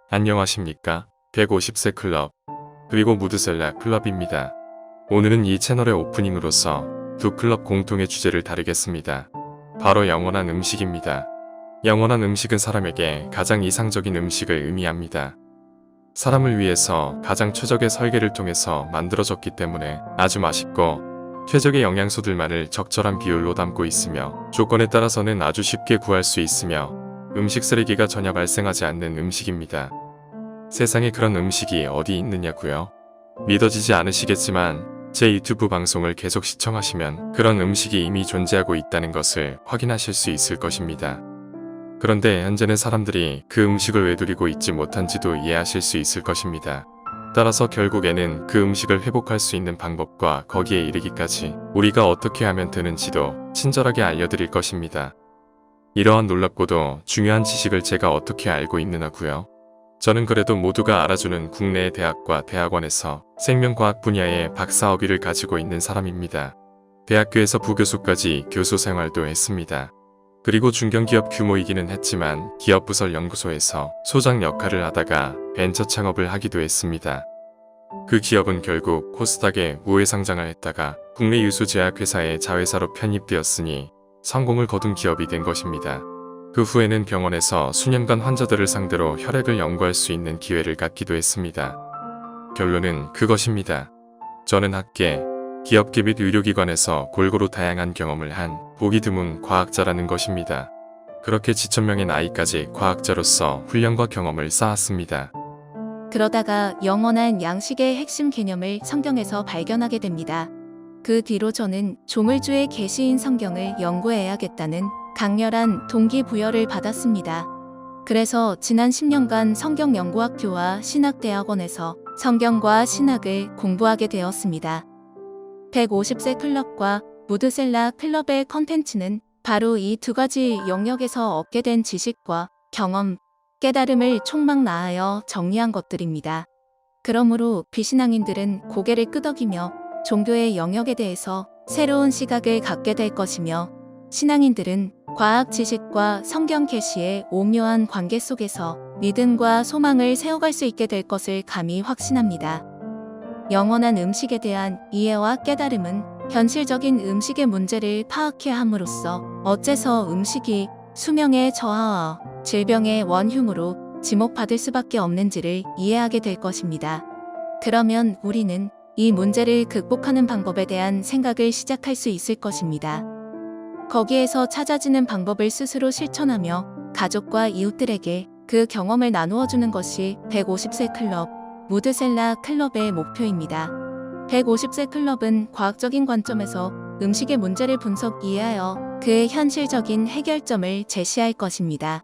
안녕하십니까? 150세 클럽, 그리고 무드셀라 클럽입니다. 오늘은 이 채널의 오프닝으로서 두 클럽 공통의 주제를 다루겠습니다. 바로 영원한 음식입니다. 영원한 음식은 사람에게 가장 이상적인 음식을 의미합니다. 사람을 위해서 가장 최적의 설계를 통해서 만들어졌기 때문에 아주 맛있고 최적의 영양소들만을 적절한 비율로 담고 있으며 조건에 따라서는 아주 쉽게 구할 수 있으며 음식 쓰레기가 전혀 발생하지 않는 음식입니다. 세상에 그런 음식이 어디 있느냐고요? 믿어지지 않으시겠지만 제 유튜브 방송을 계속 시청하시면 그런 음식이 이미 존재하고 있다는 것을 확인하실 수 있을 것입니다. 그런데 현재는 사람들이 그 음식을 왜 누리고 있지 못한지도 이해하실 수 있을 것입니다. 따라서 결국에는 그 음식을 회복할 수 있는 방법과 거기에 이르기까지 우리가 어떻게 하면 되는지도 친절하게 알려드릴 것입니다. 이러한 놀랍고도 중요한 지식을 제가 어떻게 알고 있느냐고요? 저는 그래도 모두가 알아주는 국내의 대학과 대학원에서 생명과학 분야의 박사학위를 가지고 있는 사람입니다. 대학교에서 부교수까지 교수 생활도 했습니다. 그리고 중견기업 규모이기는 했지만 기업부설 연구소에서 소장 역할을 하다가 벤처 창업을 하기도 했습니다. 그 기업은 결국 코스닥에 우회상장을 했다가 국내 유수 제약회사의 자회사로 편입되었으니 성공을 거둔 기업이 된 것입니다. 그 후에는 병원에서 수년간 환자들을 상대로 혈액을 연구할 수 있는 기회를 갖기도 했습니다. 결론은 그것입니다. 저는 학계, 기업계 및 의료기관에서 골고루 다양한 경험을 한 보기 드문 과학자라는 것입니다. 그렇게 지천명의 나이까지 과학자로서 훈련과 경험을 쌓았습니다. 그러다가 영원한 양식의 핵심 개념을 성경에서 발견하게 됩니다. 그 뒤로 저는 조물주의 계시인 성경을 연구해야겠다는 강렬한 동기부여를 받았습니다. 그래서 지난 10년간 성경연구학교와 신학대학원에서 성경과 신학을 공부하게 되었습니다. 150세 클럽과 무드셀라 클럽의 컨텐츠는 바로 이 두 가지 영역에서 얻게 된 지식과 경험, 깨달음을 총망라하여 정리한 것들입니다. 그러므로 비신앙인들은 고개를 끄덕이며 종교의 영역에 대해서 새로운 시각을 갖게 될 것이며 신앙인들은 과학 지식과 성경 계시의 오묘한 관계 속에서 믿음과 소망을 세워갈 수 있게 될 것을 감히 확신합니다. 영원한 음식에 대한 이해와 깨달음은 현실적인 음식의 문제를 파악해 함으로써 어째서 음식이 수명의 저하와 질병의 원흉으로 지목받을 수밖에 없는지를 이해하게 될 것입니다. 그러면 우리는 이 문제를 극복하는 방법에 대한 생각을 시작할 수 있을 것입니다. 거기에서 찾아지는 방법을 스스로 실천하며 가족과 이웃들에게 그 경험을 나누어주는 것이 150세 클럽, 무드셀라 클럽의 목표입니다. 150세 클럽은 과학적인 관점에서 음식의 문제를 분석 이해하여 그의 현실적인 해결점을 제시할 것입니다.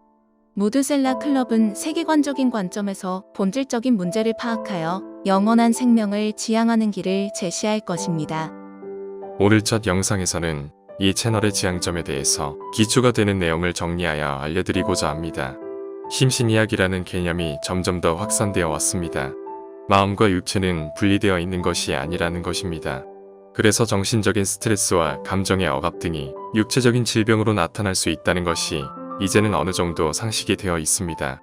무드셀라 클럽은 세계관적인 관점에서 본질적인 문제를 파악하여 영원한 생명을 지향하는 길을 제시할 것입니다. 오늘 첫 영상에서는 이 채널의 지향점에 대해서 기초가 되는 내용을 정리하여 알려드리고자 합니다. 심신이약이라는 개념이 점점 더 확산되어 왔습니다. 마음과 육체는 분리되어 있는 것이 아니라는 것입니다. 그래서 정신적인 스트레스와 감정의 억압 등이 육체적인 질병으로 나타날 수 있다는 것이 이제는 어느 정도 상식이 되어 있습니다.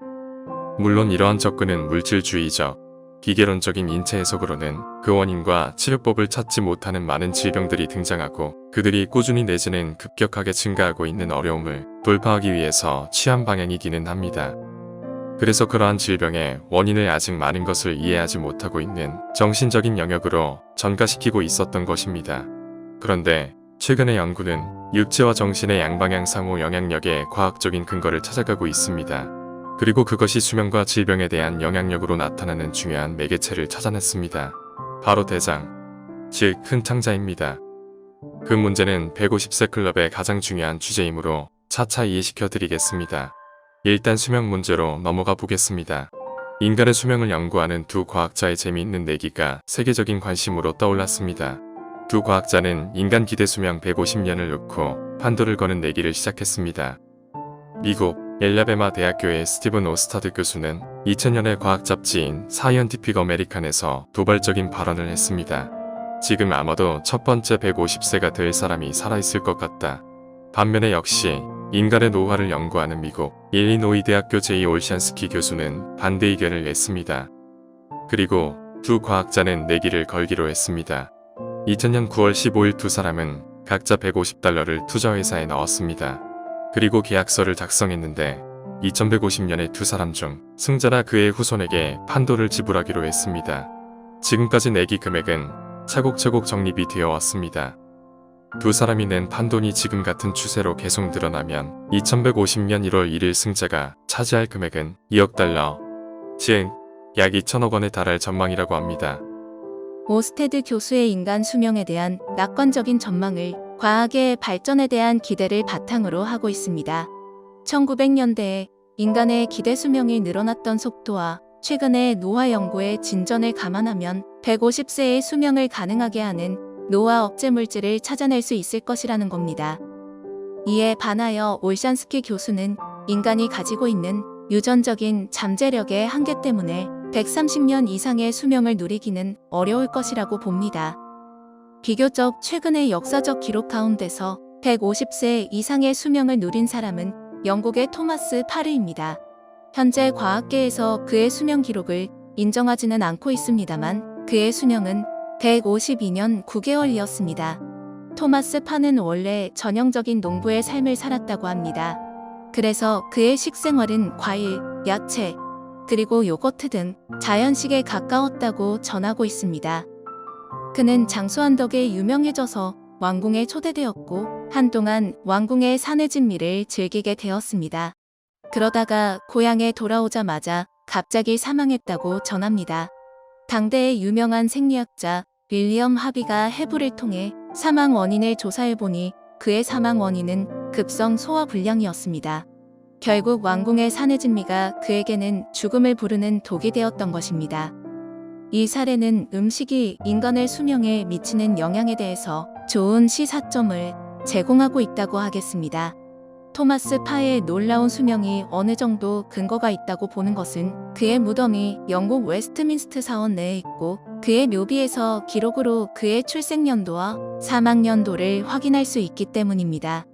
물론 이러한 접근은 물질주의적, 기계론적인 인체 해석으로는 그 원인과 치료법을 찾지 못하는 많은 질병들이 등장하고 그들이 꾸준히 내지는 급격하게 증가하고 있는 어려움을 돌파하기 위해서 취한 방향이기는 합니다. 그래서 그러한 질병의 원인을 아직 많은 것을 이해하지 못하고 있는 정신적인 영역으로 전가시키고 있었던 것입니다. 그런데 최근의 연구는 육체와 정신의 양방향 상호 영향력의 과학적인 근거를 찾아가고 있습니다. 그리고 그것이 수명과 질병에 대한 영향력으로 나타나는 중요한 매개체를 찾아냈습니다. 바로 대장, 즉 큰 창자입니다. 그 문제는 150세 클럽의 가장 중요한 주제이므로 차차 이해시켜 드리겠습니다. 일단 수명 문제로 넘어가 보겠습니다. 인간의 수명을 연구하는 두 과학자의 재미있는 내기가 세계적인 관심으로 떠올랐습니다. 두 과학자는 인간 기대 수명 150년을 놓고 판도를 거는 내기를 시작했습니다. 미국 엘라베마 대학교의 스티븐 오스타드 교수는 2000년에 과학 잡지인 사이언티픽 어메리칸에서 도발적인 발언을 했습니다. 지금 아마도 첫 번째 150세가 될 사람이 살아있을 것 같다. 반면에 역시 인간의 노화를 연구하는 미국 일리노이 대학교 제이 올샨스키 교수는 반대 의견을 냈습니다. 그리고 두 과학자는 내기를 걸기로 했습니다. 2000년 9월 15일 두 사람은 각자 $150를 투자회사에 넣었습니다. 그리고 계약서를 작성했는데 2150년에 두 사람 중 승자나 그의 후손에게 판도를 지불하기로 했습니다. 지금까지 내기 금액은 차곡차곡 정립이 되어 왔습니다. 두 사람이 낸 판돈이 지금 같은 추세로 계속 늘어나면 2150년 1월 1일 승자가 차지할 금액은 $2억, 즉 약 2천억 원에 달할 전망이라고 합니다. 오스테드 교수의 인간 수명에 대한 낙관적인 전망을 과학의 발전에 대한 기대를 바탕으로 하고 있습니다. 1900년대에 인간의 기대 수명이 늘어났던 속도와 최근의 노화 연구의 진전을 감안하면 150세의 수명을 가능하게 하는 노화 억제 물질을 찾아낼 수 있을 것이라는 겁니다. 이에 반하여 올샨스키 교수는 인간이 가지고 있는 유전적인 잠재력의 한계 때문에 130년 이상의 수명을 누리기는 어려울 것이라고 봅니다. 비교적 최근의 역사적 기록 가운데서 150세 이상의 수명을 누린 사람은 영국의 토마스 파르입니다. 현재 과학계에서 그의 수명 기록을 인정하지는 않고 있습니다만 그의 수명은 152년 9개월이었습니다. 토마스 파는 원래 전형적인 농부의 삶을 살았다고 합니다. 그래서 그의 식생활은 과일, 야채, 그리고 요거트 등 자연식에 가까웠다고 전하고 있습니다. 그는 장수한 덕에 유명해져서 왕궁에 초대되었고 한동안 왕궁의 산의 진미를 즐기게 되었습니다. 그러다가 고향에 돌아오자마자 갑자기 사망했다고 전합니다. 당대의 유명한 생리학자 윌리엄 하비가 해부를 통해 사망 원인을 조사해보니 그의 사망 원인은 급성 소화불량이었습니다. 결국 왕궁의 산의 진미가 그에게는 죽음을 부르는 독이 되었던 것입니다. 이 사례는 음식이 인간의 수명에 미치는 영향에 대해서 좋은 시사점을 제공하고 있다고 하겠습니다. 토마스 파의 놀라운 수명이 어느 정도 근거가 있다고 보는 것은 그의 무덤이 영국 웨스트민스트 사원 내에 있고 그의 묘비에서 기록으로 그의 출생연도와 사망연도를 확인할 수 있기 때문입니다.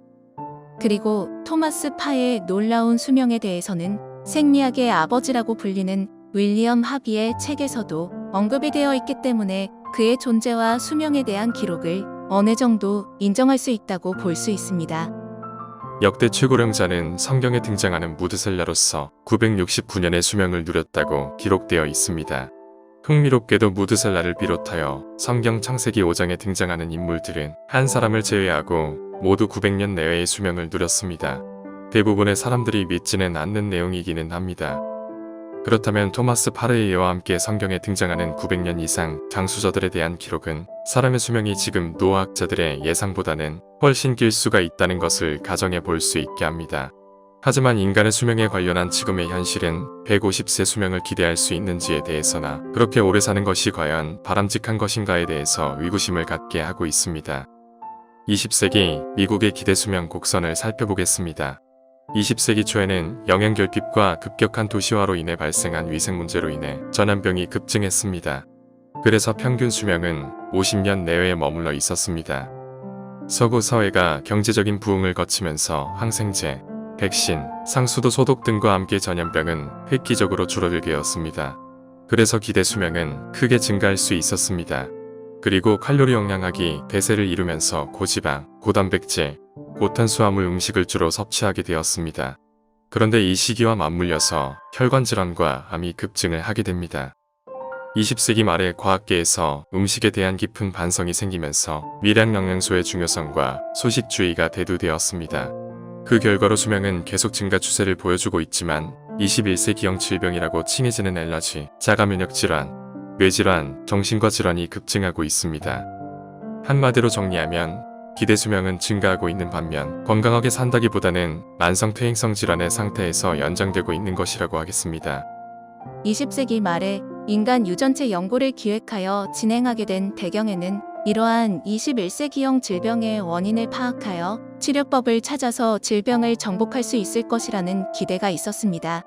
그리고 토마스 파의 놀라운 수명에 대해서는 생리학의 아버지라고 불리는 윌리엄 하비의 책에서도 언급이 되어 있기 때문에 그의 존재와 수명에 대한 기록을 어느 정도 인정할 수 있다고 볼 수 있습니다. 역대 최고령자는 성경에 등장하는 무드셀라로서 969년의 수명을 누렸다고 기록되어 있습니다. 흥미롭게도 무드셀라를 비롯하여 성경 창세기 5장에 등장하는 인물들은 한 사람을 제외하고 모두 900년 내외의 수명을 누렸습니다. 대부분의 사람들이 믿지는 않는 내용이기는 합니다. 그렇다면 토마스 파르에이와 함께 성경에 등장하는 900년 이상 장수저들에 대한 기록은 사람의 수명이 지금 노화학자들의 예상보다는 훨씬 길 수가 있다는 것을 가정해 볼 수 있게 합니다. 하지만 인간의 수명에 관련한 지금의 현실은 150세 수명을 기대할 수 있는지에 대해서나 그렇게 오래 사는 것이 과연 바람직한 것인가에 대해서 의구심을 갖게 하고 있습니다. 20세기 미국의 기대 수명 곡선을 살펴보겠습니다. 20세기 초에는 영양결핍과 급격한 도시화로 인해 발생한 위생 문제로 인해 전염병이 급증했습니다. 그래서 평균 수명은 50년 내외에 머물러 있었습니다. 서구 사회가 경제적인 부흥을 거치면서 항생제, 백신, 상수도 소독 등과 함께 전염병은 획기적으로 줄어들게 되었습니다. 그래서 기대 수명은 크게 증가할 수 있었습니다. 그리고 칼로리 영양학이 대세를 이루면서 고지방, 고단백질, 고탄수화물 음식을 주로 섭취하게 되었습니다. 그런데 이 시기와 맞물려서 혈관질환과 암이 급증을 하게 됩니다. 20세기 말에 과학계에서 음식에 대한 깊은 반성이 생기면서 미량 영양소의 중요성과 소식주의가 대두되었습니다. 그 결과로 수명은 계속 증가 추세를 보여주고 있지만 21세기형 질병이라고 칭해지는 알러지, 자가면역 질환, 뇌질환, 정신과 질환이 급증하고 있습니다. 한마디로 정리하면 기대 수명은 증가하고 있는 반면 건강하게 산다기보다는 만성 퇴행성 질환의 상태에서 연장되고 있는 것이라고 하겠습니다. 20세기 말에 인간 유전체 연구를 기획하여 진행하게 된 배경에는 이러한 21세기형 질병의 원인을 파악하여 치료법을 찾아서 질병을 정복할 수 있을 것이라는 기대가 있었습니다.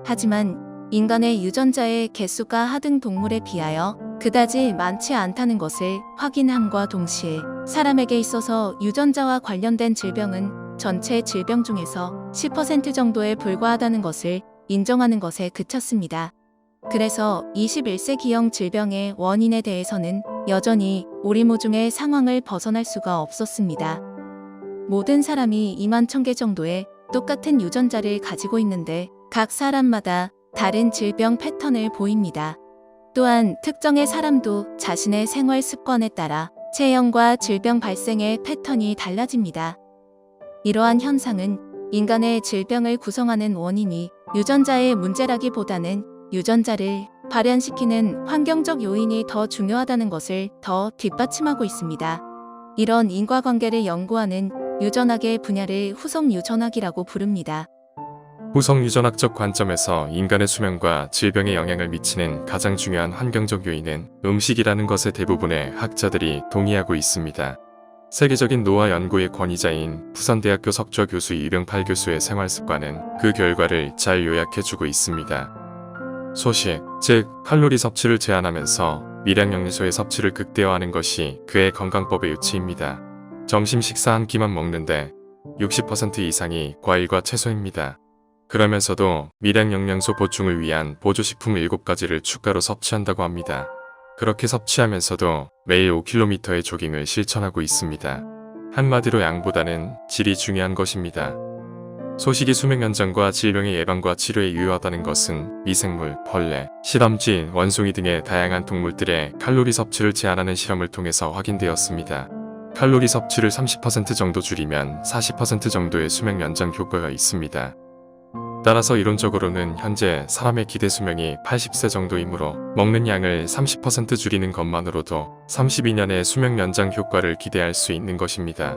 하지만 인간의 유전자의 개수가 하등 동물에 비하여 그다지 많지 않다는 것을 확인함과 동시에 사람에게 있어서 유전자와 관련된 질병은 전체 질병 중에서 10% 정도에 불과하다는 것을 인정하는 것에 그쳤습니다. 그래서 21세기형 질병의 원인에 대해서는 여전히 오리무중의 상황을 벗어날 수가 없었습니다. 모든 사람이 2만 1000개 정도의 똑같은 유전자를 가지고 있는데 각 사람마다 다른 질병 패턴을 보입니다. 또한 특정의 사람도 자신의 생활 습관에 따라 체형과 질병 발생의 패턴이 달라집니다. 이러한 현상은 인간의 질병을 구성하는 원인이 유전자의 문제라기보다는 유전자를 발현시키는 환경적 요인이 더 중요하다는 것을 더 뒷받침하고 있습니다. 이런 인과관계를 연구하는 유전학의 분야를 후속 유전학이라고 부릅니다. 후속 유전학적 관점에서 인간의 수명과 질병에 영향을 미치는 가장 중요한 환경적 요인은 음식이라는 것에 대부분의 학자들이 동의하고 있습니다. 세계적인 노화 연구의 권위자인 부산대학교 석좌 교수 이병팔 교수의 생활습관은 그 결과를 잘 요약해주고 있습니다. 소식, 즉 칼로리 섭취를 제한하면서 미량 영양소의 섭취를 극대화하는 것이 그의 건강법의 유치입니다. 점심 식사 한 끼만 먹는데 60% 이상이 과일과 채소입니다. 그러면서도 미량 영양소 보충을 위한 보조식품 7가지를 추가로 섭취한다고 합니다. 그렇게 섭취하면서도 매일 5km의 조깅을 실천하고 있습니다. 한마디로 양보다는 질이 중요한 것입니다. 소식이 수명 연장과 질병의 예방과 치료에 유효하다는 것은 미생물, 벌레, 실험쥐, 원숭이 등의 다양한 동물들의 칼로리 섭취를 제한하는 실험을 통해서 확인되었습니다. 칼로리 섭취를 30% 정도 줄이면 40% 정도의 수명 연장 효과가 있습니다. 따라서 이론적으로는 현재 사람의 기대 수명이 80세 정도이므로 먹는 양을 30% 줄이는 것만으로도 32년의 수명 연장 효과를 기대할 수 있는 것입니다.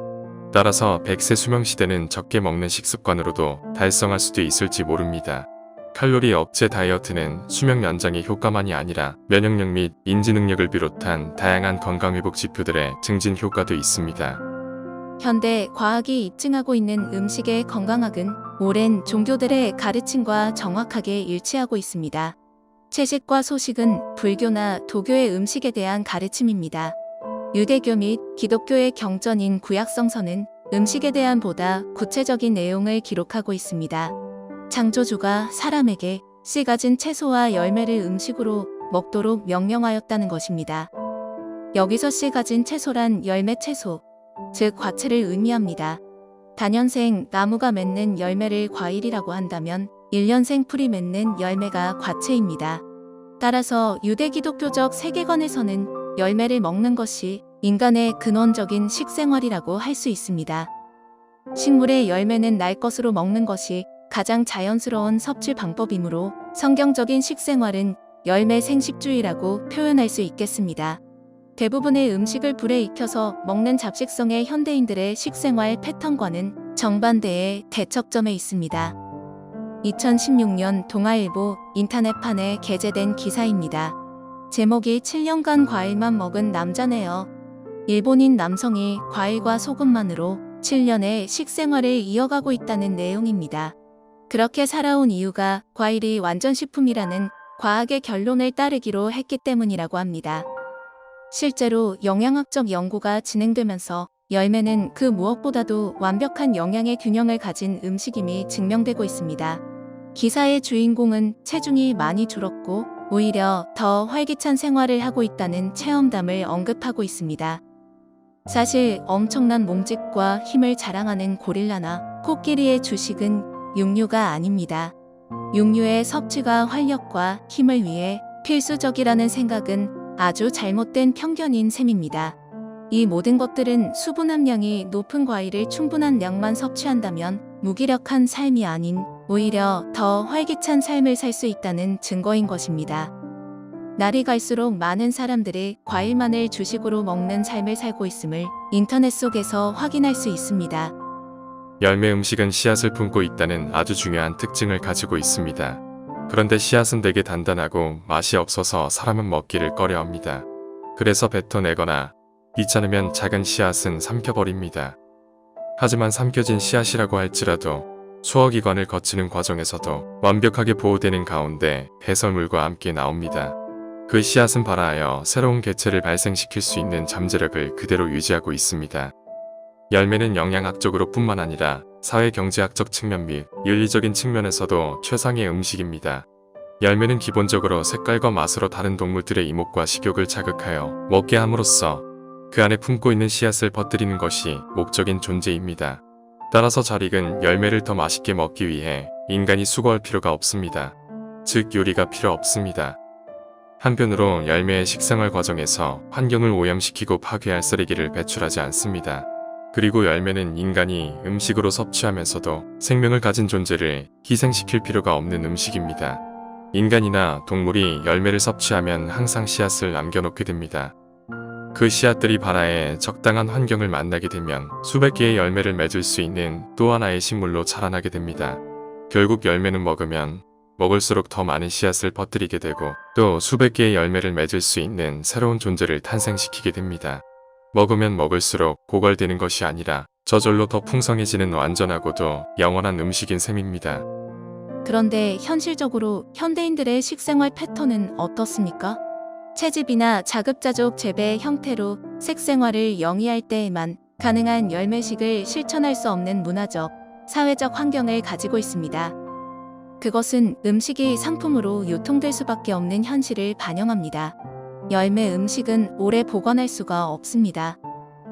따라서 100세 수명 시대는 적게 먹는 식습관으로도 달성할 수도 있을지 모릅니다. 칼로리 억제 다이어트는 수명 연장의 효과만이 아니라 면역력 및 인지 능력을 비롯한 다양한 건강회복 지표들의 증진 효과도 있습니다. 현대 과학이 입증하고 있는 음식의 건강학은 오랜 종교들의 가르침과 정확하게 일치하고 있습니다. 채식과 소식은 불교나 도교의 음식에 대한 가르침입니다. 유대교 및 기독교의 경전인 구약성서는 음식에 대한 보다 구체적인 내용을 기록하고 있습니다. 창조주가 사람에게 씨 가진 채소와 열매를 음식으로 먹도록 명령하였다는 것입니다. 여기서 씨 가진 채소란 열매 채소, 즉 과채를 의미합니다. 단연생 나무가 맺는 열매를 과일이라고 한다면 1년생 풀이 맺는 열매가 과채입니다. 따라서 유대 기독교적 세계관에서는 열매를 먹는 것이 인간의 근원적인 식생활이라고 할 수 있습니다. 식물의 열매는 날 것으로 먹는 것이 가장 자연스러운 섭취 방법이므로 성경적인 식생활은 열매 생식주의라고 표현할 수 있겠습니다. 대부분의 음식을 불에 익혀서 먹는 잡식성의 현대인들의 식생활 패턴과는 정반대의 대척점에 있습니다. 2016년 동아일보 인터넷판에 게재된 기사입니다. 제목이 7년간 과일만 먹은 남자네요. 일본인 남성이 과일과 소금만으로 7년의 식생활을 이어가고 있다는 내용입니다. 그렇게 살아온 이유가 과일이 완전식품이라는 과학의 결론을 따르기로 했기 때문이라고 합니다. 실제로 영양학적 연구가 진행되면서 열매는 그 무엇보다도 완벽한 영양의 균형을 가진 음식임이 증명되고 있습니다. 기사의 주인공은 체중이 많이 줄었고 오히려 더 활기찬 생활을 하고 있다는 체험담을 언급하고 있습니다. 사실 엄청난 몸집과 힘을 자랑하는 고릴라나 코끼리의 주식은 육류가 아닙니다. 육류의 섭취가 활력과 힘을 위해 필수적이라는 생각은 아주 잘못된 편견인 셈입니다. 이 모든 것들은 수분 함량이 높은 과일을 충분한 양만 섭취한다면 무기력한 삶이 아닌 오히려 더 활기찬 삶을 살 수 있다는 증거인 것입니다. 날이 갈수록 많은 사람들이 과일만을 주식으로 먹는 삶을 살고 있음을 인터넷 속에서 확인할 수 있습니다. 열매 음식은 씨앗을 품고 있다는 아주 중요한 특징을 가지고 있습니다. 그런데 씨앗은 되게 단단하고 맛이 없어서 사람은 먹기를 꺼려합니다. 그래서 뱉어내거나 귀찮으면 작은 씨앗은 삼켜버립니다. 하지만 삼켜진 씨앗이라고 할지라도 소화기관을 거치는 과정에서도 완벽하게 보호되는 가운데 배설물과 함께 나옵니다. 그 씨앗은 발화하여 새로운 개체를 발생시킬 수 있는 잠재력을 그대로 유지하고 있습니다. 열매는 영양학적으로 뿐만 아니라 사회-경제학적 측면 및 윤리적인 측면에서도 최상의 음식입니다. 열매는 기본적으로 색깔과 맛으로 다른 동물들의 이목과 식욕을 자극하여 먹게 함으로써 그 안에 품고 있는 씨앗을 퍼뜨리는 것이 목적인 존재입니다. 따라서 잘 익은 열매를 더 맛있게 먹기 위해 인간이 수고할 필요가 없습니다. 즉 요리가 필요 없습니다. 한편으로 열매의 식생활 과정에서 환경을 오염시키고 파괴할 쓰레기를 배출하지 않습니다. 그리고 열매는 인간이 음식으로 섭취하면서도 생명을 가진 존재를 희생시킬 필요가 없는 음식입니다. 인간이나 동물이 열매를 섭취하면 항상 씨앗을 남겨놓게 됩니다. 그 씨앗들이 발화해 적당한 환경을 만나게 되면 수백 개의 열매를 맺을 수 있는 또 하나의 식물로 자라나게 됩니다. 결국 열매는 먹으면 먹을수록 더 많은 씨앗을 퍼뜨리게 되고 또 수백 개의 열매를 맺을 수 있는 새로운 존재를 탄생시키게 됩니다. 먹으면 먹을수록 고갈되는 것이 아니라 저절로 더 풍성해지는 완전하고도 영원한 음식인 셈입니다. 그런데 현실적으로 현대인들의 식생활 패턴은 어떻습니까? 채집이나 자급자족 재배의 형태로 색생활을 영위할 때에만 가능한 열매식을 실천할 수 없는 문화적, 사회적 환경을 가지고 있습니다. 그것은 음식이 상품으로 유통될 수밖에 없는 현실을 반영합니다. 열매 음식은 오래 보관할 수가 없습니다.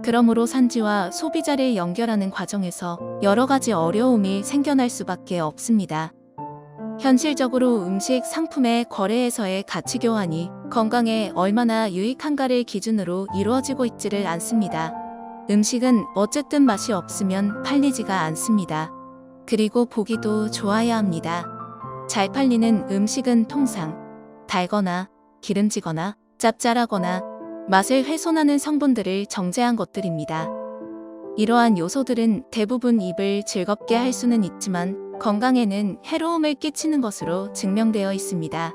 그러므로 산지와 소비자를 연결하는 과정에서 여러 가지 어려움이 생겨날 수밖에 없습니다. 현실적으로 음식 상품의 거래에서의 가치 교환이 건강에 얼마나 유익한가를 기준으로 이루어지고 있지를 않습니다. 음식은 어쨌든 맛이 없으면 팔리지가 않습니다. 그리고 보기도 좋아야 합니다. 잘 팔리는 음식은 통상 달거나 기름지거나 짭짤하거나 맛을 훼손하는 성분들을 정제한 것들입니다. 이러한 요소들은 대부분 입을 즐겁게 할 수는 있지만 건강에는 해로움을 끼치는 것으로 증명되어 있습니다.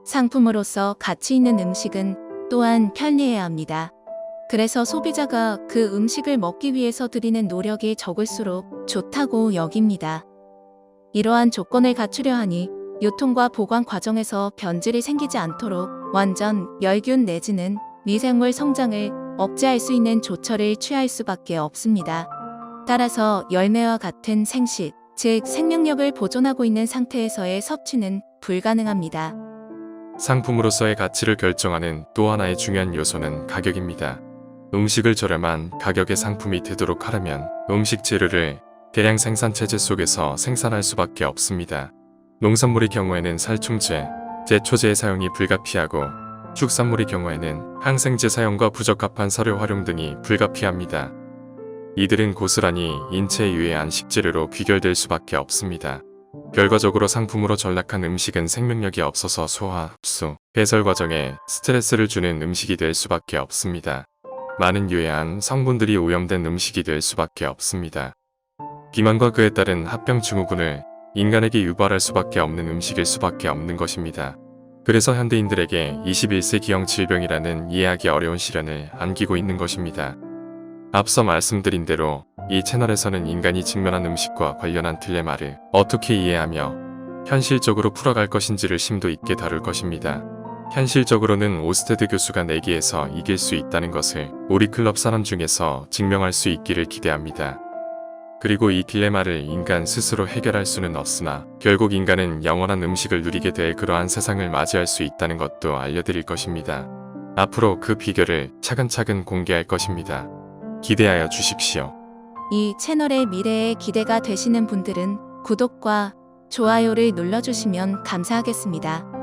상품으로서 가치 있는 음식은 또한 편리해야 합니다. 그래서 소비자가 그 음식을 먹기 위해서 들이는 노력이 적을수록 좋다고 여깁니다. 이러한 조건을 갖추려 하니 유통과 보관 과정에서 변질이 생기지 않도록 완전 멸균 내지는 미생물 성장을 억제할 수 있는 조처를 취할 수밖에 없습니다. 따라서 열매와 같은 생식, 즉 생명력을 보존하고 있는 상태에서의 섭취는 불가능합니다. 상품으로서의 가치를 결정하는 또 하나의 중요한 요소는 가격입니다. 음식을 저렴한 가격의 상품이 되도록 하려면 음식 재료를 대량 생산체제 속에서 생산할 수밖에 없습니다. 농산물의 경우에는 살충제, 제초제의 사용이 불가피하고 축산물의 경우에는 항생제 사용과 부적합한 사료 활용 등이 불가피합니다. 이들은 고스란히 인체에 유해한 식재료로 귀결될 수밖에 없습니다. 결과적으로 상품으로 전락한 음식은 생명력이 없어서 소화, 흡수, 배설 과정에 스트레스를 주는 음식이 될 수밖에 없습니다. 많은 유해한 성분들이 오염된 음식이 될 수밖에 없습니다. 비만과 그에 따른 합병 증후군을 인간에게 유발할 수밖에 없는 음식일 수밖에 없는 것입니다. 그래서 현대인들에게 21세기형 질병이라는 이해하기 어려운 시련을 안기고 있는 것입니다. 앞서 말씀드린 대로 이 채널에서는 인간이 직면한 음식과 관련한 딜레마를 어떻게 이해하며 현실적으로 풀어갈 것인지를 심도 있게 다룰 것입니다. 현실적으로는 오스테드 교수가 내기에서 이길 수 있다는 것을 우리 클럽 사람 중에서 증명할 수 있기를 기대합니다. 그리고 이 딜레마를 인간 스스로 해결할 수는 없으나 결국 인간은 영원한 음식을 누리게 될 그러한 세상을 맞이할 수 있다는 것도 알려드릴 것입니다. 앞으로 그 비결을 차근차근 공개할 것입니다. 기대하여 주십시오. 이 채널의 미래에 기대가 되시는 분들은 구독과 좋아요를 눌러주시면 감사하겠습니다.